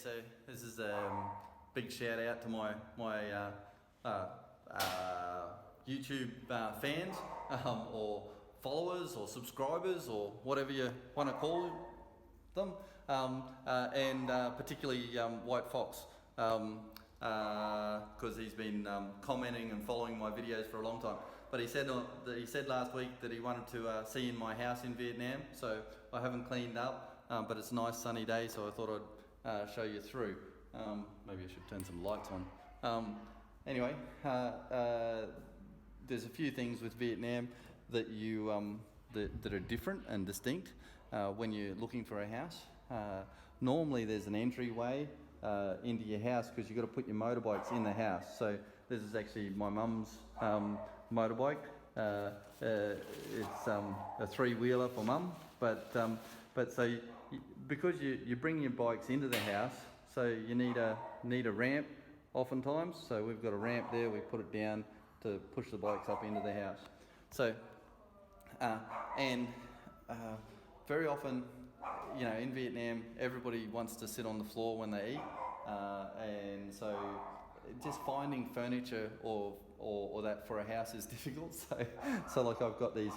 so this is a big shout out to my YouTube fans or followers or subscribers or whatever you want to call them, and particularly White Fox, because he's been commenting and following my videos for a long time. But he said last week that he wanted to see in my house in Vietnam, so I haven't cleaned up, but it's a nice sunny day, so I thought I'd show you through. Maybe I should turn some lights on. Anyway, there's a few things with Vietnam that that are different and distinct when you're looking for a house. Normally there's an entryway into your house because you've got to put your motorbikes in the house. So this is actually my mum's motorbike. It's a three-wheeler for mum, but so because you bring your bikes into the house, so you need a ramp oftentimes. So we've got a ramp there. We put it down to push the bikes up into the house. So very often, in Vietnam, everybody wants to sit on the floor when they eat, and so just finding furniture or that for a house is difficult. So like I've got these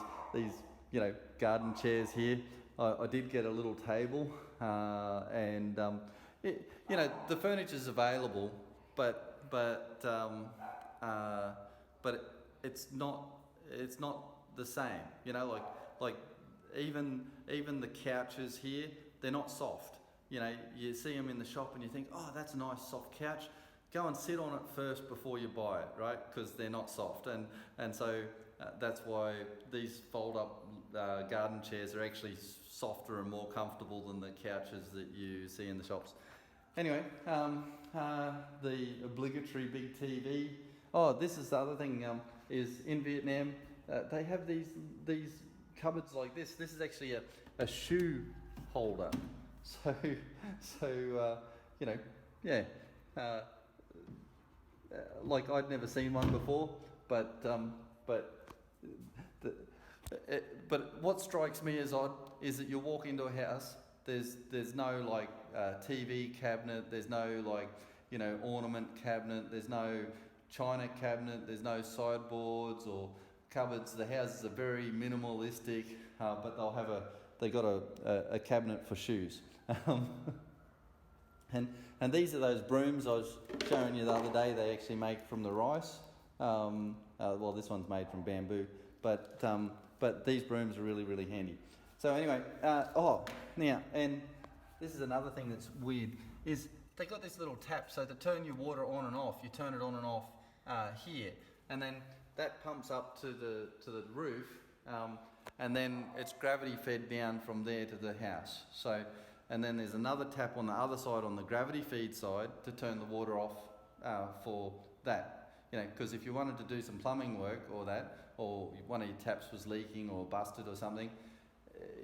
garden chairs here. I did get a little table, and the furniture's available, but it's not the same. Like even the couches here, they're not soft. You see them in the shop and you think, oh, that's a nice soft couch. Go and sit on it first before you buy it, right? Because they're not soft, and so that's why these fold-up garden chairs are actually softer and more comfortable than the couches that you see in the shops. Anyway, the obligatory big TV. Oh, this is the other thing. Is in Vietnam they have these cupboards like this. This is actually a shoe holder. So yeah. Like I'd never seen one before, but what strikes me as odd is that you walk into a house. There's no TV cabinet. There's no ornament cabinet. There's no china cabinet. There's no sideboards or cupboards. The houses are very minimalistic, but they got a cabinet for shoes. And these are those brooms I was showing you the other day. They actually make from the rice. Well, this one's made from bamboo, but these brooms are really, really handy. So anyway, now, and this is another thing that's weird, is they got this little tap, so to turn your water on and off, you turn it on and off here, and then that pumps up to the roof, and then it's gravity fed down from there to the house. So, and then there's another tap on the other side, on the gravity feed side, to turn the water off for that. Because if you wanted to do some plumbing work or one of your taps was leaking or busted or something,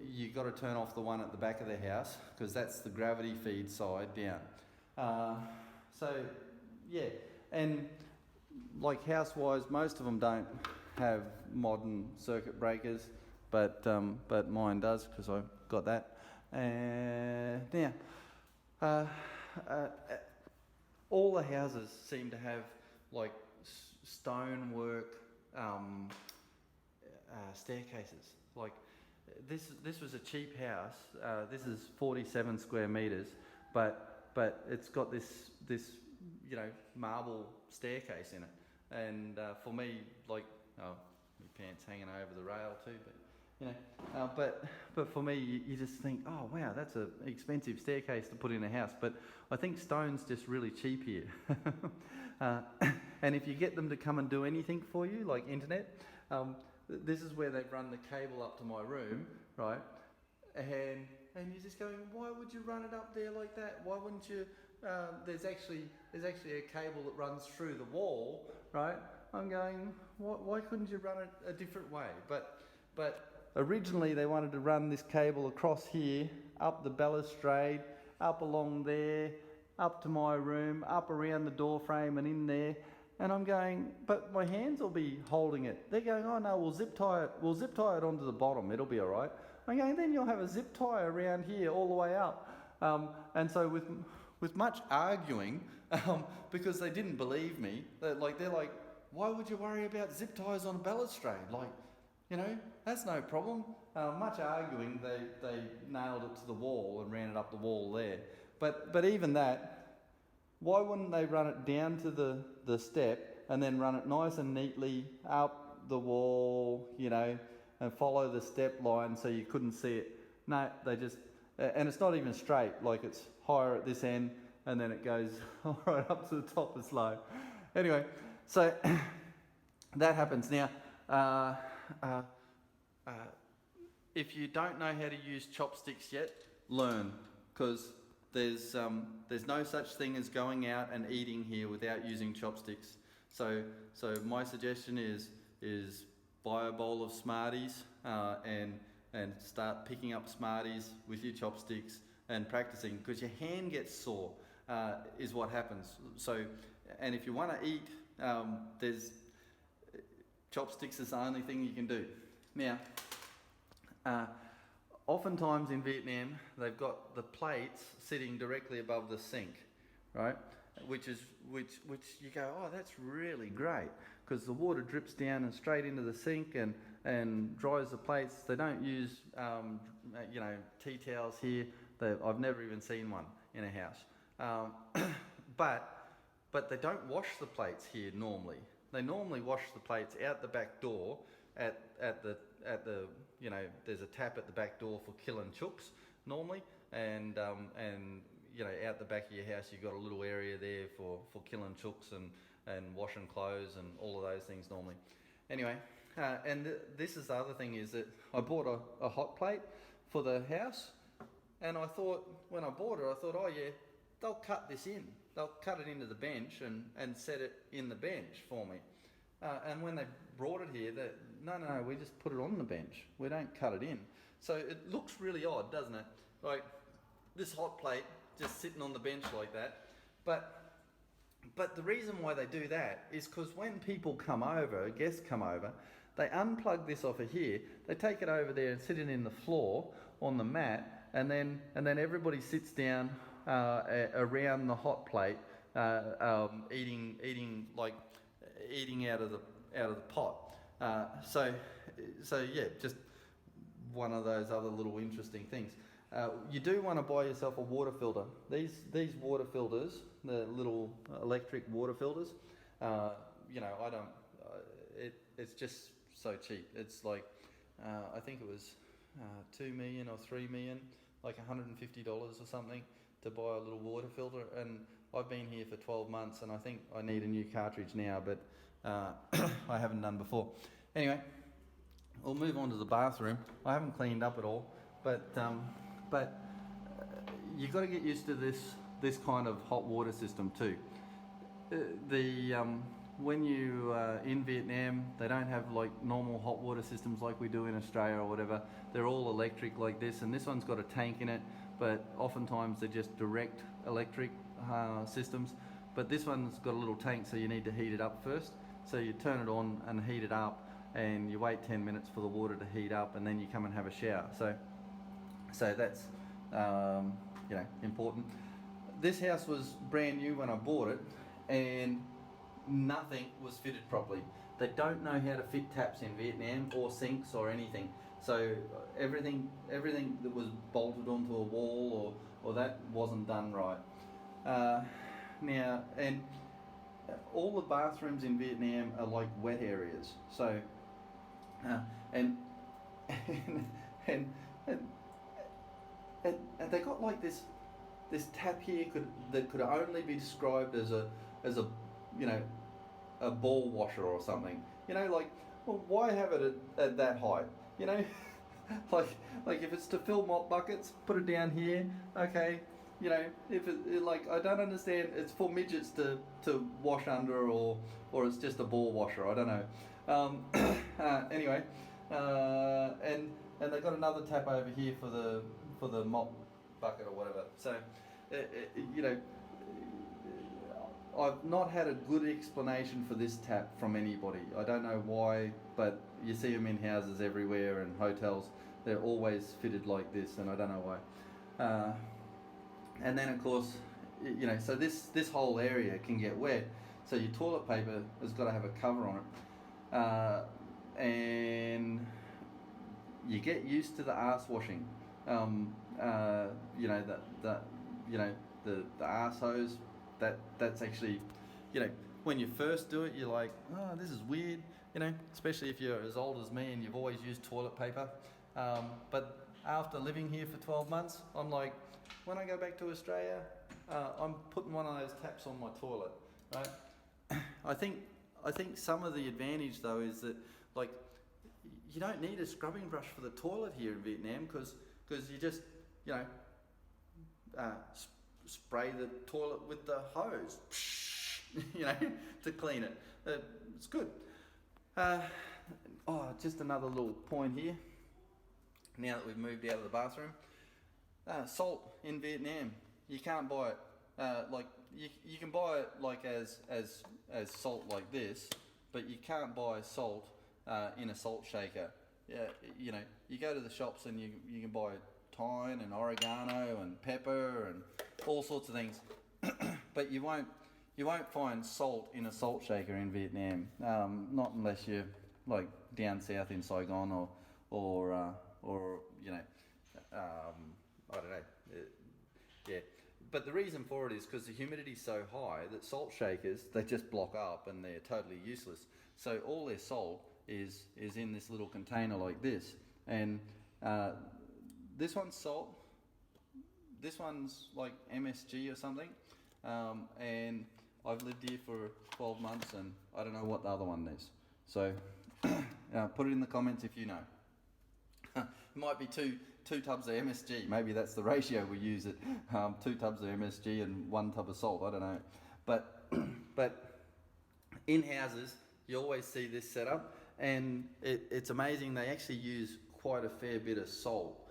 you got to turn off the one at the back of the house, because that's the gravity feed side down. So yeah, and like house-wise, most of them don't have modern circuit breakers, but mine does, because I've got that. Now, all the houses seem to have stonework staircases. Like this was a cheap house. This is 47 square meters, but it's got this marble staircase in it. And for me, my pants hanging over the rail too, but for me, you just think, oh wow, that's an expensive staircase to put in a house. But I think stone's just really cheap here. And if you get them to come and do anything for you, like internet, this is where they've run the cable up to my room, right? And you're just going, why would you run it up there like that? Why wouldn't you? There's actually a cable that runs through the wall, right? I'm going, why couldn't you run it a different way? But originally they wanted to run this cable across here, up the balustrade, up along there, up to my room, up around the door frame and in there. And I'm going, but my hands will be holding it. They're going, oh no, we'll zip tie it onto the bottom, it'll be all right. I'm going, then you'll have a zip tie around here all the way up. And so with much arguing, because they didn't believe me. They're like, why would you worry about zip ties on a balustrade? Like, you know, that's no problem. Much arguing, they nailed it to the wall and ran it up the wall there. But even that, why wouldn't they run it down to the step and then run it nice and neatly up the wall, you know, and follow the step line so you couldn't see it? No, they just, and it's not even straight, like it's higher at this end and then it goes right up to the top as low. Anyway, so that happens. Now, if you don't know how to use chopsticks yet, learn, because there's no such thing as going out and eating here without using chopsticks. So my suggestion is buy a bowl of Smarties and start picking up Smarties with your chopsticks and practicing, because your hand gets sore, is what happens. So, and if you want to eat, there's chopsticks is the only thing you can do. Now, oftentimes in Vietnam, they've got the plates sitting directly above the sink, right? Which you go, oh, that's really great, because the water drips down and straight into the sink and dries the plates. They don't use, tea towels here. I've never even seen one in a house. But they don't wash the plates here normally. They normally wash the plates out the back door at the there's a tap at the back door for killing chooks normally, and out the back of your house you've got a little area there for killing chooks and washing clothes and all of those things normally. Anyway, this is the other thing, is that I bought a hot plate for the house, and I thought, when I bought it, I thought, oh yeah, they'll cut this in. They'll cut it into the bench and set it in the bench for me. And when they brought it here, no, we just put it on the bench. We don't cut it in. So it looks really odd, doesn't it? Like this hot plate just sitting on the bench like that. But the reason why they do that is because when people come over, guests come over, they unplug this off of here, they take it over there and sit it in the floor on the mat, and then everybody sits down around the hot plate, eating out of the pot. So yeah, just one of those other little interesting things. You do want to buy yourself a water filter. These water filters, the little electric water filters, it's just so cheap. It's like I think it was 2 million or 3 million, like $150 or something, to buy a little water filter. And I've been here for 12 months, and I think I need a new cartridge now, but I haven't done before. Anyway, we'll move on to the bathroom. I haven't cleaned up at all, but you've got to get used to this kind of hot water system too. When you in Vietnam, they don't have like normal hot water systems like we do in Australia or whatever. They're all electric like this, and this one's got a tank in it, but oftentimes they're just direct electric systems. But this one's got a little tank, so you need to heat it up first. So you turn it on and heat it up, and you wait 10 minutes for the water to heat up, and then you come and have a shower. So that's important. This house was brand new when I bought it, and nothing was fitted properly. They don't know how to fit taps in Vietnam, or sinks or anything. So everything that was bolted onto a wall or that wasn't done right. Now, and all the bathrooms in Vietnam are like wet areas. So and they got like this tap here that could only be described as a ball washer or something. Like, well, why have it at that height? Like if it's to fill mop buckets, put it down here. Okay, if it like, I don't understand. It's for midgets to wash under, or it's just a ball washer. I don't know. Anyway, and they've got another tap over here for the mop bucket or whatever. So, I've not had a good explanation for this tap from anybody. I don't know why, but you see them in houses everywhere and hotels. They're always fitted like this, and I don't know why. And then, of course, you know, so this whole area can get wet. So your toilet paper has got to have a cover on it, and you get used to the arse washing. You know the arse hose. That's actually, you know, when you first do it, you're like, oh, this is weird. You know, especially if you're as old as me and you've always used toilet paper. But after living here for 12 months, I'm like, when I go back to Australia, I'm putting one of those taps on my toilet, right? I think some of the advantage though is that, like, you don't need a scrubbing brush for the toilet here in Vietnam because you just, you know, spray the toilet with the hose, you know, to clean it. It's good. Just another little point here. Now that we've moved out of the bathroom, salt in Vietnam, you can't buy it. Like you can buy it like as salt like this, but you can't buy salt in a salt shaker. Yeah, you know, you go to the shops and you can buy thyme and oregano and pepper and all sorts of things, but you won't find salt in a salt shaker in Vietnam. Not unless you're like down south in Saigon or you know, I don't know. Yeah, but the reason for it is because the humidity's so high that salt shakers, they just block up and they're totally useless. So all their salt is in this little container like this, and this one's salt. This one's like MSG or something, and I've lived here for 12 months and I don't know what the other one is. So put it in the comments if you know. It might be two tubs of MSG. Maybe that's the ratio we use it. 2 tubs of MSG and 1 tub of salt. I don't know. But in houses, you always see this setup, and it's amazing. They actually use quite a fair bit of salt.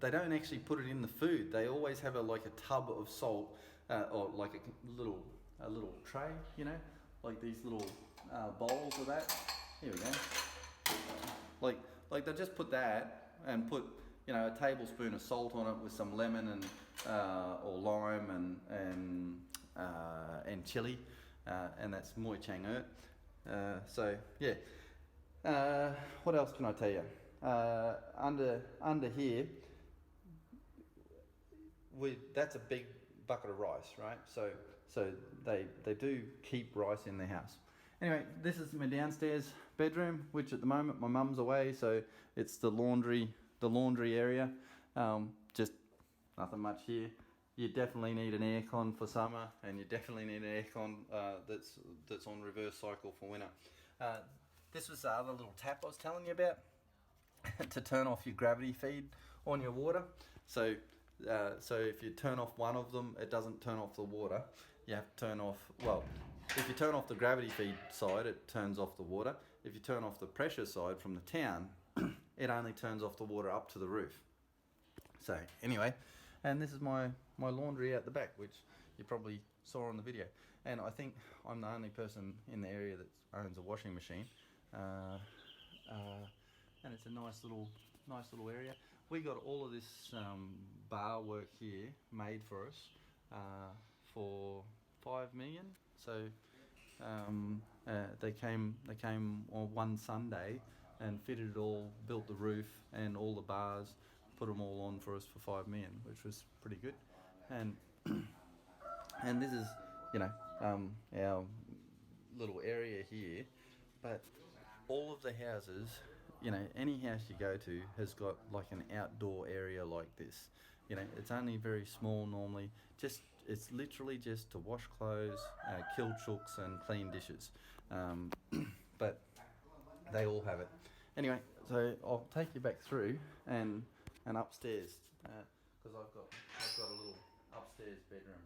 They don't actually put it in the food. They always have a tub of salt, or like a little tray, you know, like these little bowls of that. Here we go. Like they just put that and put, you know, a tablespoon of salt on it with some lemon and or lime and chili, and that's Moi Chang Er. So yeah. What else can I tell you? Under here, that's a big bucket of rice, right? So they do keep rice in their house. Anyway, this is my downstairs bedroom, which at the moment my mum's away, so it's the laundry area. Just nothing much here. You definitely need an aircon for summer, and you definitely need an aircon that's on reverse cycle for winter. This was the other little tap I was telling you about to turn off your gravity feed on your water. So if you turn off one of them, it doesn't turn off the water. You have to turn off, well, if you turn off the gravity feed side, it turns off the water. If you turn off the pressure side from the town, it only turns off the water up to the roof. So anyway, and this is my laundry out the back, which you probably saw on the video. And I think I'm the only person in the area that owns a washing machine. And it's a nice little area. We got all of this bar work here made for us for $5 million. So they came on one Sunday and fitted it all, built the roof and all the bars, put them all on for us for $5 million, which was pretty good. And this is, you know, our little area here, but all of the houses, you know, any house you go to has got like an outdoor area like this. You know, it's only very small normally. It's literally just to wash clothes, kill chooks and clean dishes. But they all have it. Anyway, so I'll take you back through and upstairs, because I've got a little upstairs bedroom.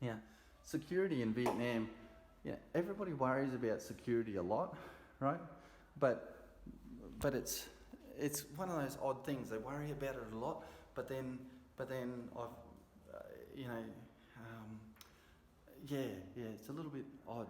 Yeah, security in Vietnam. Yeah, everybody worries about security a lot, right? But it's one of those odd things. They worry about it a lot, but then I've yeah, it's a little bit odd.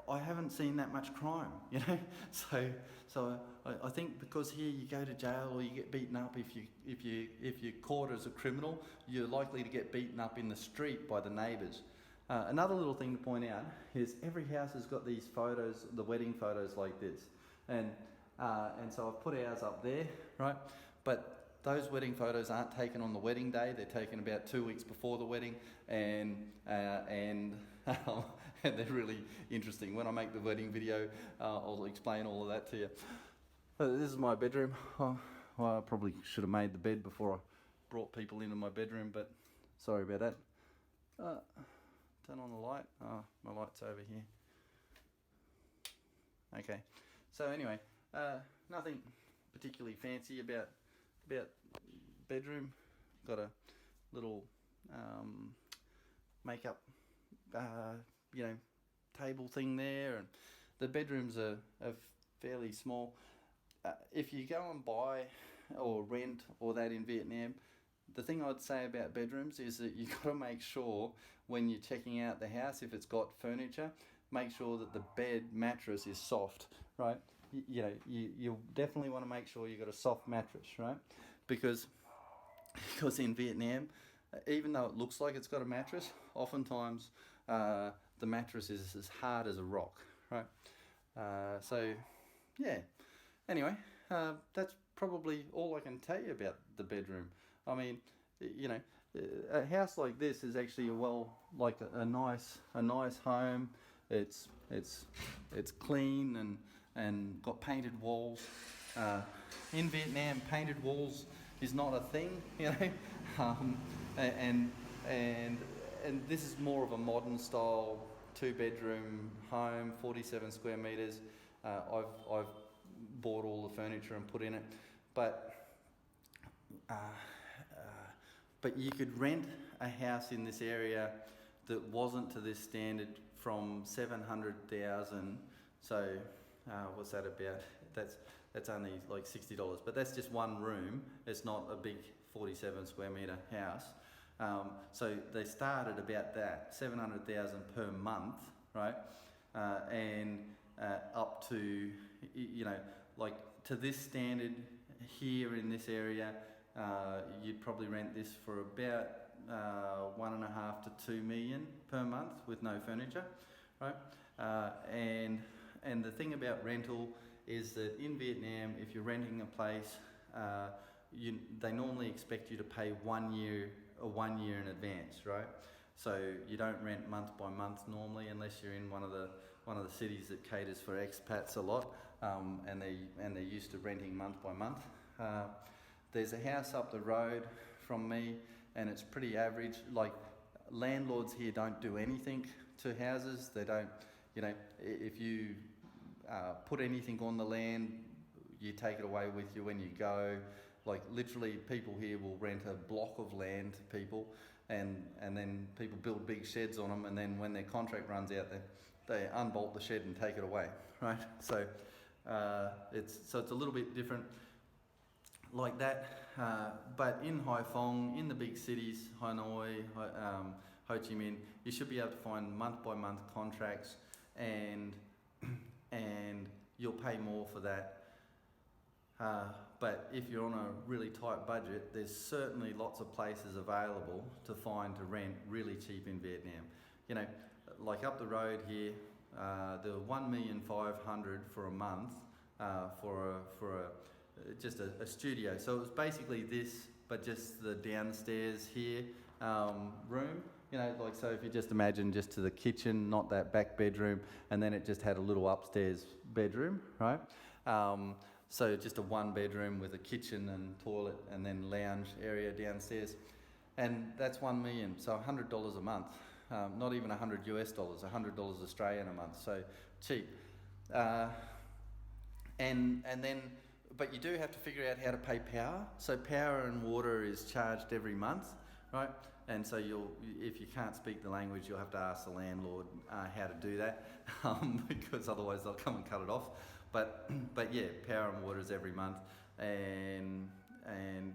I haven't seen that much crime, you know. So I think because here you go to jail or you get beaten up if you're caught as a criminal, you're likely to get beaten up in the street by the neighbours. Another little thing to point out is every house has got these photos, the wedding photos like this, and so I've put ours up there, right? But those wedding photos aren't taken on the wedding day; they're taken about 2 weeks before the wedding, and they're really interesting. When I make the wedding video, I'll explain all of that to you. This is my bedroom. Well, I probably should have made the bed before I brought people into my bedroom, but sorry about that. Turn on the light. Oh, my light's over here. Okay. So anyway, nothing particularly fancy about bedroom. Got a little makeup, table thing there, and the bedrooms are fairly small. If you go and buy or rent or that in Vietnam, the thing I'd say about bedrooms is that you've got to make sure when you're checking out the house, if it's got furniture, make sure that the bed mattress is soft, right? You definitely want to make sure you've got a soft mattress, right? Because in Vietnam, even though it looks like it's got a mattress, oftentimes the mattress is as hard as a rock, right? So, yeah. Anyway, that's probably all I can tell you about the bedroom. I mean, a house like this is actually a nice home. It's clean and got painted walls. In Vietnam, painted walls is not a thing, and this is more of a modern style 2-bedroom home, 47 square meters. I've bought all the furniture and put in it, but you could rent a house in this area that wasn't to this standard from 700,000. So what's that about? That's only like $60, but that's just one room. It's not a big 47 square meter house. So they start at about that, 700,000 per month, right? And up to, like to this standard here in this area, you'd probably rent this for about 1.5 to 2 million per month with no furniture, right? And the thing about rental is that in Vietnam, if you're renting a place, they normally expect you to pay 1 year in advance, right? So you don't rent month by month normally, unless you're in one of the cities that caters for expats a lot, and they're used to renting month by month. There's a house up the road from me, and it's pretty average. Like, landlords here don't do anything to houses. They don't, if you put anything on the land, you take it away with you when you go. Like, literally, people here will rent a block of land to people, and then people build big sheds on them, and then when their contract runs out, they unbolt the shed and take it away, right? So it's a little bit different like that, but in Haiphong, in the big cities, Hanoi, Ho Chi Minh, you should be able to find month-by-month contracts, and you'll pay more for that. But if you're on a really tight budget, there's certainly lots of places available to find to rent really cheap in Vietnam. Like up the road here, they're $1,500,000 for a month for just a studio. So it was basically this, but just the downstairs here room. So if you just imagine just to the kitchen, not that back bedroom, and then it just had a little upstairs bedroom, right? So just a 1-bedroom with a kitchen and toilet and then lounge area downstairs. And that's $1 million, so $100 a month. Not even $100 US, $100 Australian a month, so cheap. And then, but you do have to figure out how to pay power. So power and water is charged every month, right? And so if you can't speak the language, you'll have to ask the landlord how to do that, because otherwise they'll come and cut it off. But yeah, power and water is every month, and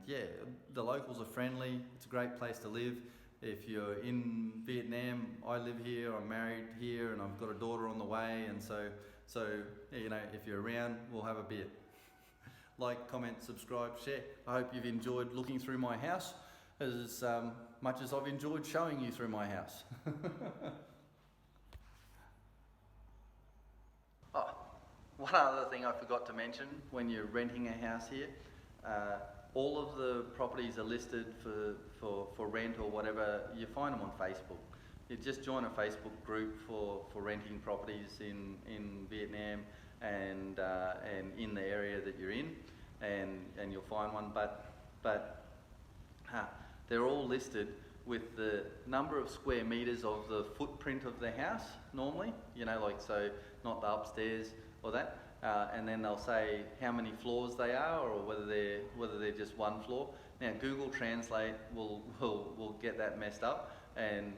yeah, the locals are friendly. It's a great place to live. if you're in Vietnam, I live here, I'm married here, and I've got a daughter on the way, and so you know, if you're around, we'll have a beer. Like, comment, subscribe, share. I hope you've enjoyed looking through my house as much as I've enjoyed showing you through my house. Oh, one other thing I forgot to mention when you're renting a house here, all of the properties are listed for rent or whatever. You find them on Facebook. You just join a Facebook group for renting properties in Vietnam and in the area that you're in, and you'll find one. But they're all listed with the number of square meters of the footprint of the house normally. You know, like, so not the upstairs or that. And then they'll say how many floors they are, or whether they're just one floor. Now Google Translate will get that messed up, and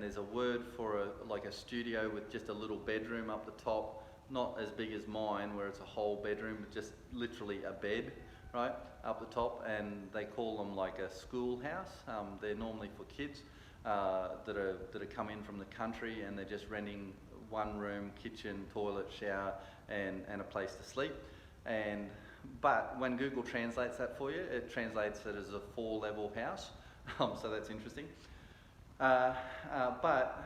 there's a word for like a studio with just a little bedroom up the top, not as big as mine where it's a whole bedroom, but just literally a bed, right, up the top, and they call them like a schoolhouse. They're normally for kids that are come in from the country, and they're just renting one room, kitchen, toilet, shower, and a place to sleep. But when Google translates that for you, it translates it as a 4-level house. So that's interesting. But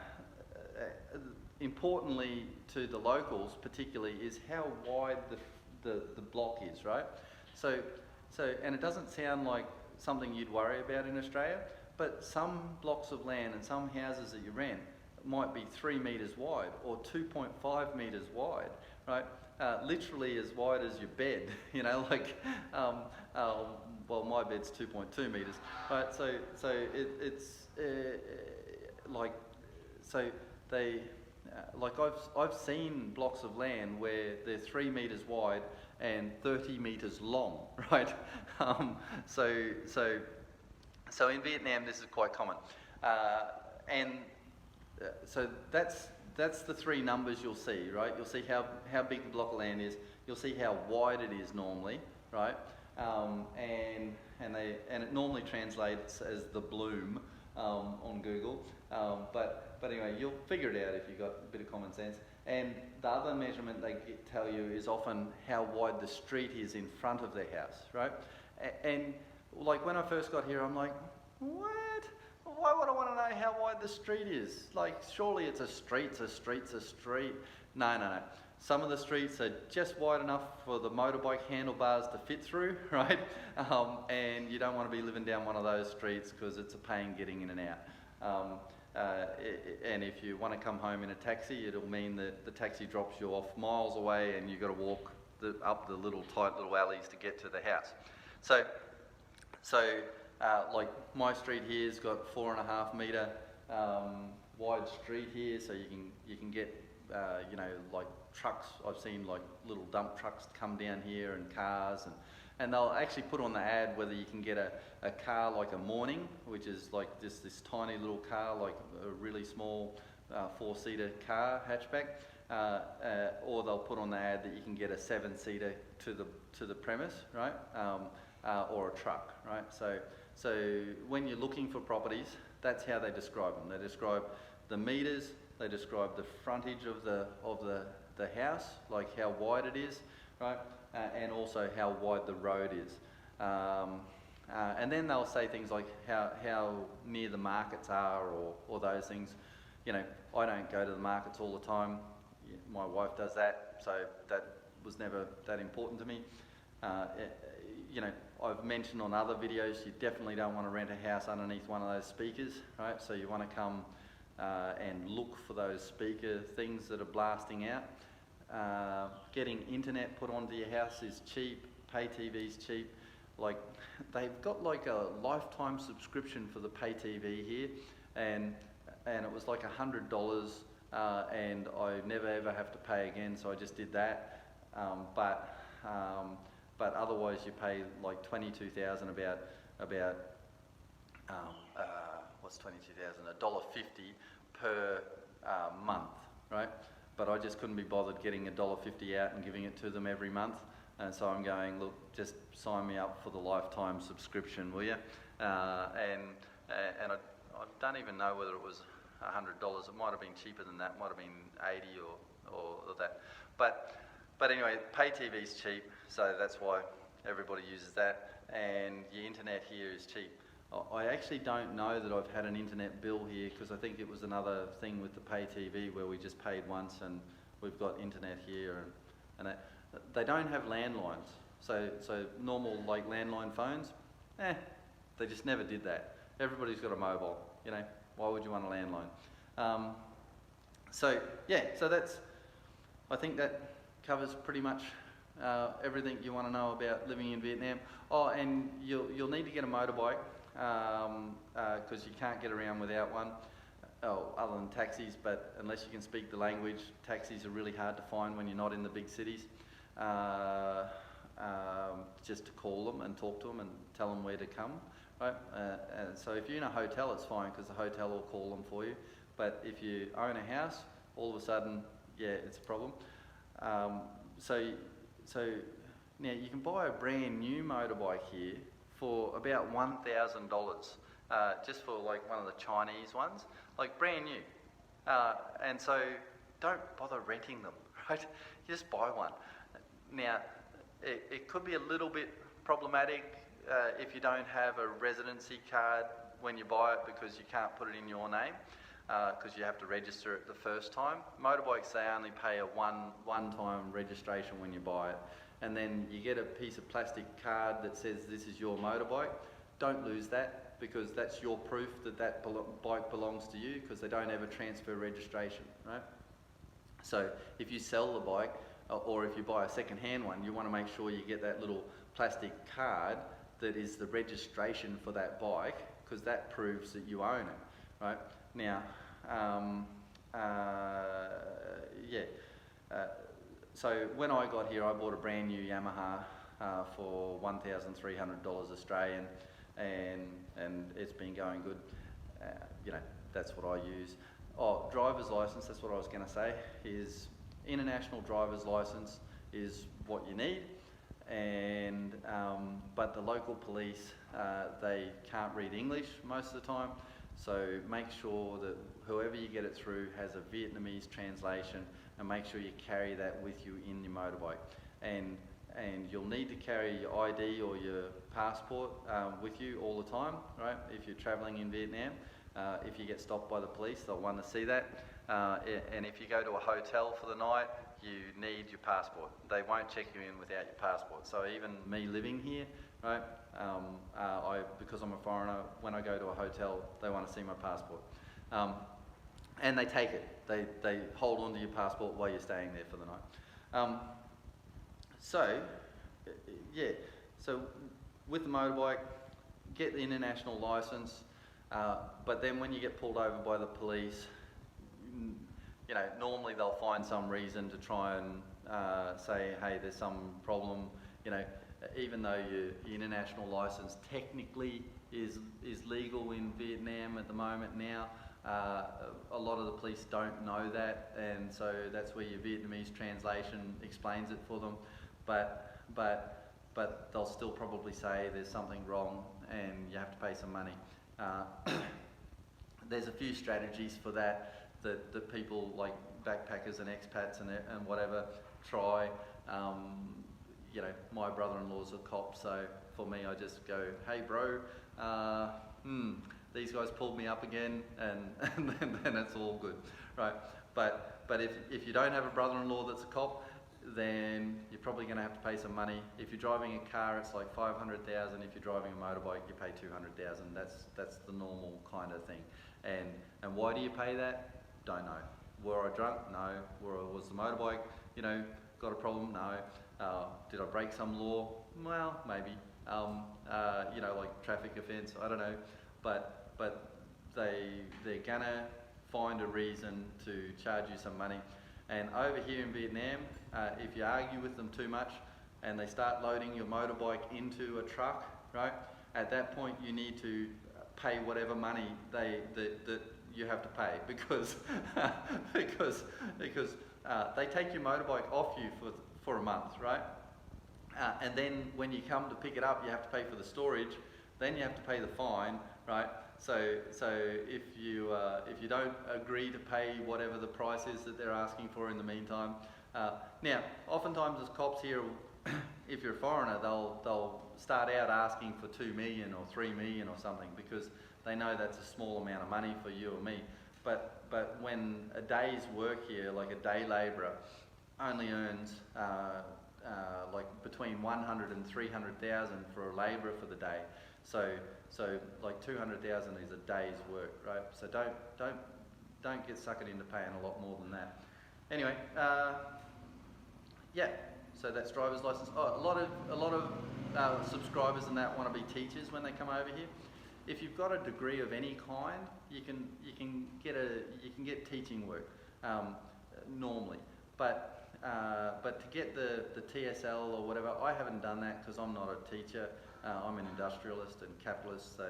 importantly to the locals particularly is how wide the block is, right? So and it doesn't sound like something you'd worry about in Australia, but some blocks of land and some houses that you rent might be 3 meters wide or 2.5 meters wide, right? Literally as wide as your bed, you know, like, well, my bed's 2.2 meters, right? So it's like, so they, like I've seen blocks of land where they're 3 meters wide and 30 meters long, right? So in Vietnam this is quite common, so that's the 3 numbers you'll see, right? You'll see how big the block of land is. You'll see how wide it is normally, right? And it normally translates as the bloom on Google. But anyway, you'll figure it out if you've got a bit of common sense. And the other measurement they tell you is often how wide the street is in front of their house, right? And like when I first got here, I'm like, what? Why would I want to know how wide the street is? Like, surely it's a street's a street. No. Some of the streets are just wide enough for the motorbike handlebars to fit through, right? And you don't want to be living down one of those streets because it's a pain getting in and out. And if you want to come home in a taxi, it'll mean that the taxi drops you off miles away and you've got to walk up the tight little alleys to get to the house. So like my street here's got 4.5 meter wide street here, so you can get you know, like trucks. I've seen like little dump trucks come down here, and cars, and they'll actually put on the ad whether you can get a car like a Morning, which is like this tiny little car, like a really small 4-seater car hatchback, or they'll put on the ad that you can get a 7-seater to the premise, right? Or a truck, right? So when you're looking for properties, that's how they describe them. They describe the meters, they describe the frontage of the house, like how wide it is, right? And also how wide the road is. And then they'll say things like how near the markets are, or those things. You know, I don't go to the markets all the time. My wife does that, so that was never that important to me. You know, I've mentioned on other videos, you definitely don't want to rent a house underneath one of those speakers, right? So you want to come and look for those speaker things that are blasting out. Getting internet put onto your house is cheap, pay TV's cheap. Like, they've got like a lifetime subscription for the pay TV here, and it was like $100, and I never ever have to pay again, so I just did that. But otherwise you pay like $22,000, about what's $22,000? $1.50 per month, right? But I just couldn't be bothered getting $1.50 out and giving it to them every month, and so I'm going, look, just sign me up for the lifetime subscription, will you? And I don't even know whether it was $100. It might have been cheaper than that. Might have been 80 or that. But anyway, pay TV is cheap, so that's why everybody uses that. And your internet here is cheap. I actually don't know that I've had an internet bill here, because I think it was another thing with the pay TV where we just paid once and we've got internet here, and that. They don't have landlines. So normal like landline phones, they just never did that. Everybody's got a mobile, you know. Why would you want a landline? So that's, I think that covers pretty much everything you want to know about living in Vietnam. Oh, and you'll need to get a motorbike, because you can't get around without one. Other than taxis, but unless you can speak the language, taxis are really hard to find when you're not in the big cities. Just to call them and talk to them and tell them where to come, right? And so if you're in a hotel, it's fine, because the hotel will call them for you. But if you own a house, all of a sudden, it's a problem. So now you can buy a brand new motorbike here for about $1,000, just for like one of the Chinese ones, like brand new. And so don't bother renting them, right? You just buy one. Now, it could be a little bit problematic if you don't have a residency card when you buy it, because you can't put it in your name, because you have to register it the first time. Motorbikes, they only pay a one-time registration when you buy it, and then you get a piece of plastic card that says this is your motorbike. Don't lose that, because that's your proof that bike belongs to you, because they don't ever transfer registration, right? So if you sell the bike, or if you buy a second-hand one, you want to make sure you get that little plastic card that is the registration for that bike, because that proves that you own it, right? Now, so when I got here, I bought a brand new Yamaha for $1,300 Australian, and it's been going good. You know, that's what I use. Oh, driver's license, that's what I was going to say, is international driver's license is what you need, and but the local police, they can't read English most of the time, so make sure that whoever you get it through has a Vietnamese translation, and make sure you carry that with you in your motorbike. And you'll need to carry your ID or your passport with you all the time, right? If you're traveling in Vietnam, if you get stopped by the police, they'll want to see that. And if you go to a hotel for the night, you need your passport. They won't check you in without your passport. So even me living here, right, because I'm a foreigner, when I go to a hotel, they want to see my passport. And they take it. They hold on to your passport while you're staying there for the night. So with the motorbike, get the international license, but then when you get pulled over by the police, you know, normally they'll find some reason to try and say, hey, there's some problem. You know, even though your international license technically is legal in Vietnam at the moment now, a lot of the police don't know that, and so that's where your Vietnamese translation explains it for them. But they'll still probably say there's something wrong and you have to pay some money. There's a few strategies for that people like backpackers and expats and whatever try. You know, my brother-in-law's a cop, so for me I just go, hey bro, these guys pulled me up again, and then it's all good, right? But if you don't have a brother-in-law that's a cop, then you're probably going to have to pay some money. If you're driving a car, it's like $500,000. If you're driving a motorbike, you pay $200,000. That's the normal kind of thing. And why do you pay that? Don't know. Were I drunk? No. Was the motorbike, you know, got a problem? No. Did I break some law? Well, maybe. You know, like traffic offence. I don't know. But they're gonna find a reason to charge you some money. And over here in Vietnam, if you argue with them too much and they start loading your motorbike into a truck, right? At that point, you need to pay whatever money that you have to pay, because they take your motorbike off you for a month, right? And then when you come to pick it up, you have to pay for the storage, then you have to pay the fine, right? So if you don't agree to pay whatever the price is that they're asking for in the meantime, now oftentimes as cops here, if you're a foreigner, they'll start out asking for 2 million or 3 million or something, because they know that's a small amount of money for you or me. But when a day's work here, like a day labourer, only earns like between 100 and 300,000 for a labourer for the day. So like 200,000 is a day's work, right? So don't get suckered into paying a lot more than that. Anyway, yeah. So that's driver's license. Oh, a lot of subscribers and that want to be teachers when they come over here. If you've got a degree of any kind, you can get teaching work normally. But to get the TSL or whatever, I haven't done that because I'm not a teacher. I'm an industrialist and capitalist. So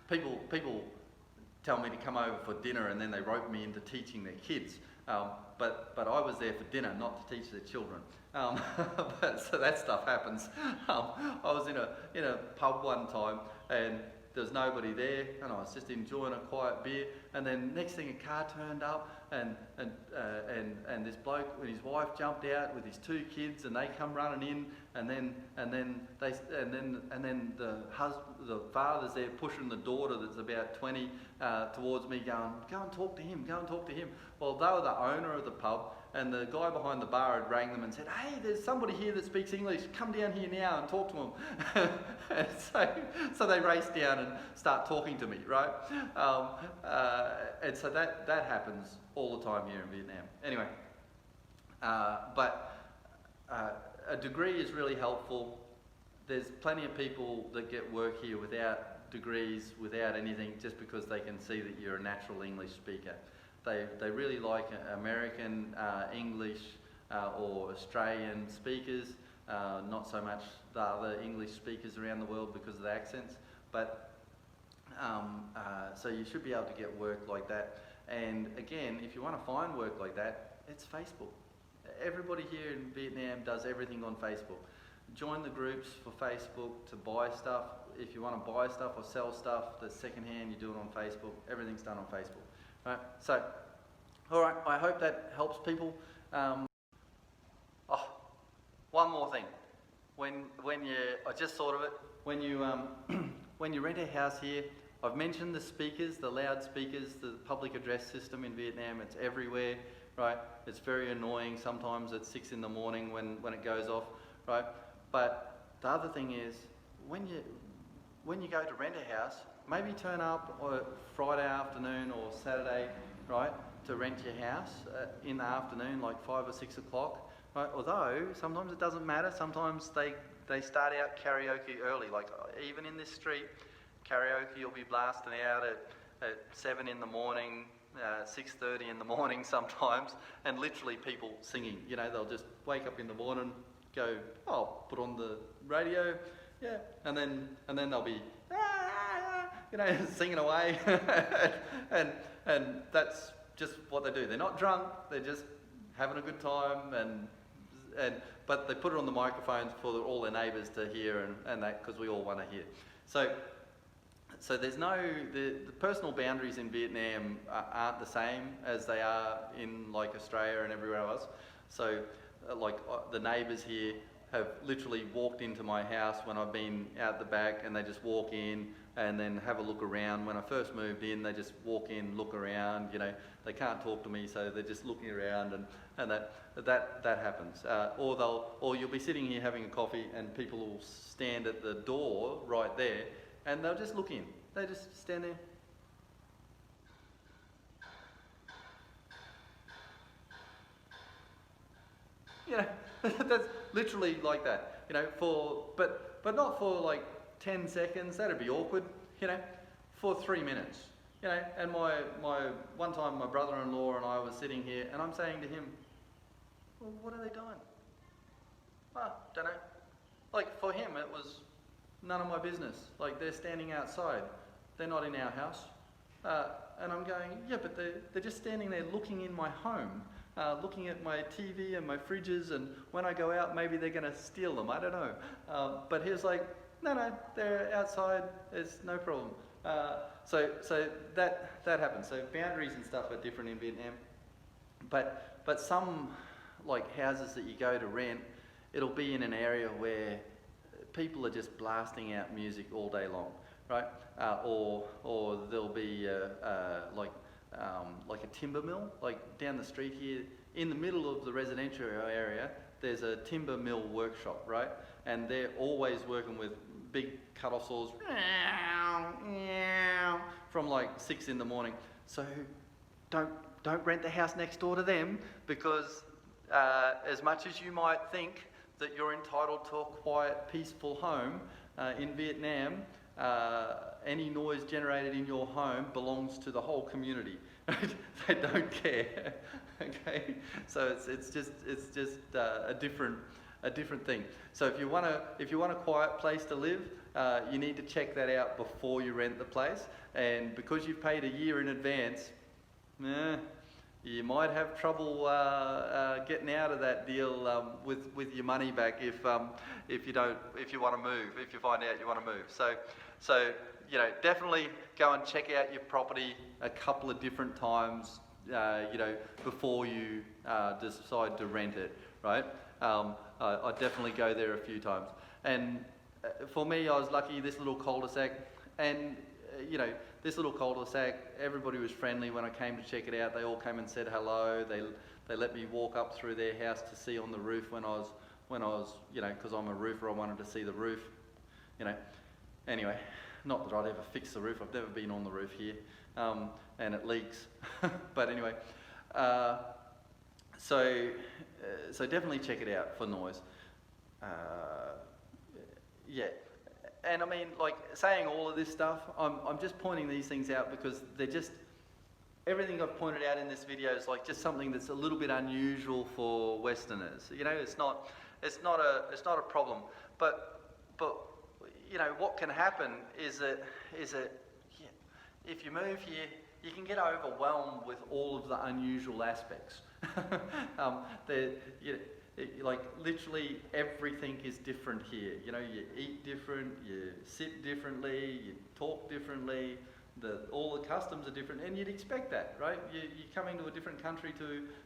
people tell me to come over for dinner and then they rope me into teaching their kids. But I was there for dinner, not to teach their children. So that stuff happens. I was in a pub one time and there was nobody there, and I was just enjoying a quiet beer. And then next thing, a car turned up, and this bloke and his wife jumped out with his 2 kids, and they come running in, and then the father's there pushing the daughter that's about 20 towards me, going, go and talk to him, go and talk to him. Well, they were the owner of the pub, and the guy behind the bar had rang them and said, hey, there's somebody here that speaks English, come down here now and talk to him. And so they race down and start talking to me, right? And so that happens all the time here in Vietnam. Anyway, but a degree is really helpful. There's plenty of people that get work here without degrees, without anything, just because they can see that you're a natural English speaker. They really like American English or Australian speakers, not so much the other English speakers around the world because of the accents. But so you should be able to get work like that. And again, if you want to find work like that, it's Facebook. Everybody here in Vietnam does everything on Facebook. Join the groups for Facebook to buy stuff. If you want to buy stuff or sell stuff that's secondhand, you do it on Facebook. Everything's done on Facebook. Right, so, all right, I hope that helps people. One more thing. I just thought of it. When you rent a house here, I've mentioned the speakers, the loudspeakers, the public address system in Vietnam. It's everywhere, right? It's very annoying sometimes at 6 in the morning when it goes off, right? But the other thing is, when you go to rent a house, maybe turn up on Friday afternoon or Saturday, right, to rent your house in the afternoon, like 5 or 6 o'clock, right? Although sometimes it doesn't matter. Sometimes they start out karaoke early. Like even in this street, karaoke will be blasting out at 7 in the morning, 6:30 in the morning sometimes, and literally people singing. You know, they'll just wake up in the morning, go, oh, put on the radio, yeah, and then they'll be, singing away, and that's just what they do. They're not drunk, they're just having a good time, but they put it on the microphones for all their neighbours to hear, and that, because we all want to hear. So there's the personal boundaries in Vietnam aren't the same as they are in like Australia and everywhere else. So the neighbours here have literally walked into my house when I've been out the back, and they just walk in and then have a look around. When I first moved in, they just walk in, look around, they can't talk to me, so they're just looking around, and that happens. Or you'll be sitting here having a coffee and people will stand at the door right there and they'll just look in. They just stand there. That's literally like that, but not for like 10 seconds, that'd be awkward, for 3 minutes, and one time my brother-in-law and I was sitting here and I'm saying to him, well, what are they doing? Well, don't know. Like for him it was none of my business. Like they're standing outside, they're not in our house, and I'm going, yeah, but they're just standing there looking in my home. looking at my TV and my fridges, and when I go out, maybe they're going to steal them. I don't know. But he was like, no, they're outside. It's no problem. So that happens. So boundaries and stuff are different in Vietnam. But some like houses that you go to rent, it'll be in an area where people are just blasting out music all day long, right? Or there'll be like a timber mill, like down the street here, in the middle of the residential area. There's a timber mill workshop, right? And they're always working with big cut-off saws from like 6 in the morning. So don't rent the house next door to them, because as much as you might think that you're entitled to a quiet, peaceful home, in Vietnam, any noise generated in your home belongs to the whole community. They don't care. Okay, so it's just a different thing. So if you want a quiet place to live, you need to check that out before you rent the place. And because you've paid a year in advance, you might have trouble getting out of that deal with your money back if you want to move, if you find out you want to move. So definitely go and check out your property a couple of different times, before you decide to rent it, right? I definitely go there a few times. And for me, I was lucky, this little cul-de-sac, and this little cul-de-sac, everybody was friendly when I came to check it out. They all came and said hello. They let me walk up through their house to see on the roof when I was because I'm a roofer, I wanted to see the roof, Anyway, not that I'd ever fix the roof. I've never been on the roof here, and it leaks. But anyway, so definitely check it out for noise. Yeah. And I mean, like, saying all of this stuff, I'm just pointing these things out because they're just, everything I've pointed out in this video is like just something that's a little bit unusual for Westerners. It's not a problem. But what can happen is that if you move here, you can get overwhelmed with all of the unusual aspects. Like literally everything is different here. You eat different, you sit differently, you talk differently. All the customs are different, and you'd expect that, right? You're coming to a different country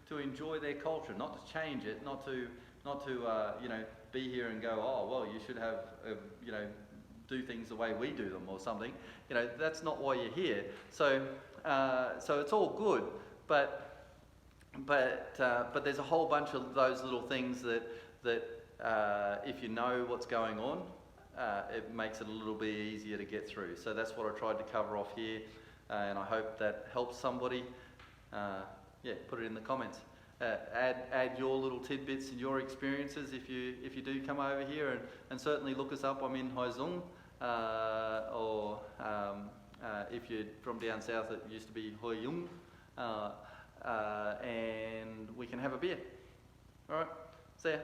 to enjoy their culture, not to change it, not to be here and go, oh well, you should have do things the way we do them or something. That's not why you're here. So it's all good, but there's a whole bunch of those little things that if you know what's going on, it makes it a little bit easier to get through. So that's what I tried to cover off here, and I hope that helps somebody. Put it in the comments. Add your little tidbits and your experiences if you do come over here, and certainly look us up. I'm in Hai Dung, or if you're from down south, it used to be Hoi Yung. And we can have a beer. All right, see ya.